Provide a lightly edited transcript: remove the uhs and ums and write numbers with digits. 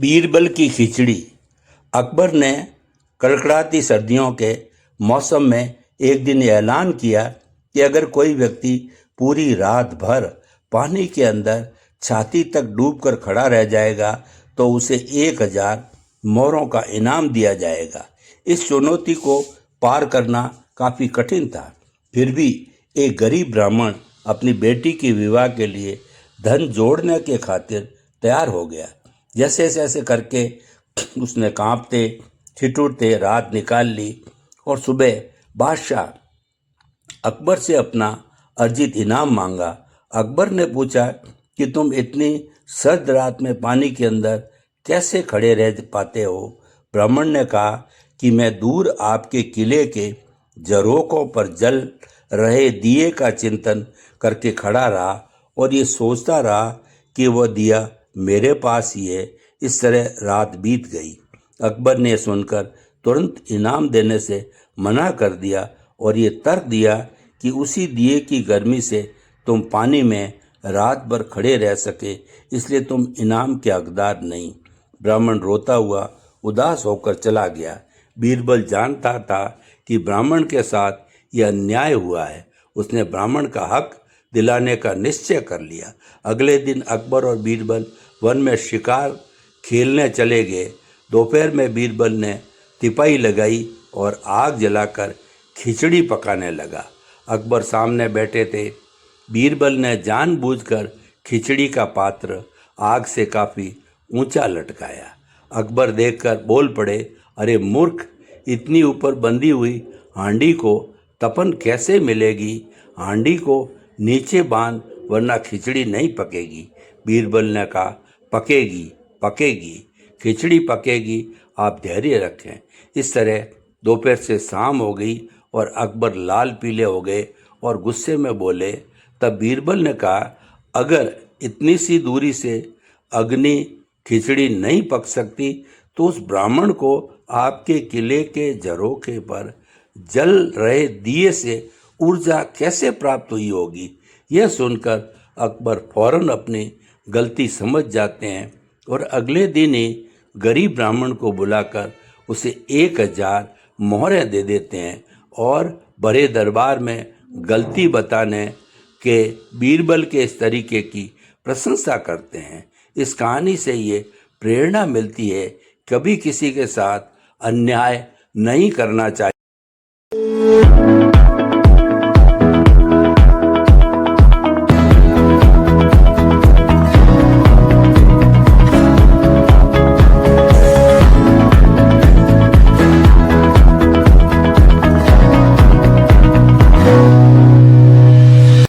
बीरबल की खिचड़ी। अकबर ने कड़कड़ाती सर्दियों के मौसम में एक दिन ऐलान किया कि अगर कोई व्यक्ति पूरी रात भर पानी के अंदर छाती तक डूबकर खड़ा रह जाएगा तो उसे 1000 मोहरों का इनाम दिया जाएगा। इस चुनौती को पार करना काफी कठिन था, फिर भी एक गरीब ब्राह्मण अपनी बेटी के विवाह के लिए धन जोड़ने के खातिर तैयार हो गया। जैसे जैसे करके उसने कांपते ठिठुरते रात निकाल ली और सुबह बादशाह अकबर से अपना अर्जित इनाम मांगा। अकबर ने पूछा कि तुम इतनी सर्द रात में पानी के अंदर कैसे खड़े रह पाते हो। ब्राह्मण ने कहा कि मैं दूर आपके किले के झरोकों पर जल रहे दिए का चिंतन करके खड़ा रहा और ये सोचता रहा कि वह दिया मेरे पास ही है। इस तरह रात बीत गई। अकबर ने सुनकर तुरंत इनाम देने से मना कर दिया और ये तर्क दिया कि उसी दिए की गर्मी से तुम पानी में रात भर खड़े रह सके, इसलिए तुम इनाम के हकदार नहीं। ब्राह्मण रोता हुआ उदास होकर चला गया। बीरबल जानता था कि ब्राह्मण के साथ यह अन्याय हुआ है। उसने ब्राह्मण का हक दिलाने का निश्चय कर लिया। अगले दिन अकबर और बीरबल वन में शिकार खेलने चले गए। दोपहर में बीरबल ने तिपाई लगाई और आग जलाकर खिचड़ी पकाने लगा। अकबर सामने बैठे थे। बीरबल ने जानबूझकर खिचड़ी का पात्र आग से काफ़ी ऊंचा लटकाया। अकबर देखकर बोल पड़े, अरे मूर्ख, इतनी ऊपर बंधी हुई हांडी को तपन कैसे मिलेगी? हांडी को नीचे बांध वरना खिचड़ी नहीं पकेगी। बीरबल ने कहा, पकेगी पकेगी, खिचड़ी पकेगी, आप धैर्य रखें। इस तरह दोपहर से शाम हो गई और अकबर लाल पीले हो गए और गुस्से में बोले। तब बीरबल ने कहा, अगर इतनी सी दूरी से अग्नि खिचड़ी नहीं पक सकती तो उस ब्राह्मण को आपके किले के झरोखे पर जल रहे दिए से ऊर्जा कैसे प्राप्त हुई होगी? यह सुनकर अकबर फौरन अपनी गलती समझ जाते हैं और अगले दिन ही गरीब ब्राह्मण को बुलाकर उसे 1000 मोहरें दे देते हैं और बड़े दरबार में गलती बताने के बीरबल के इस तरीके की प्रशंसा करते हैं। इस कहानी से ये प्रेरणा मिलती है, कभी किसी के साथ अन्याय नहीं करना चाहिए।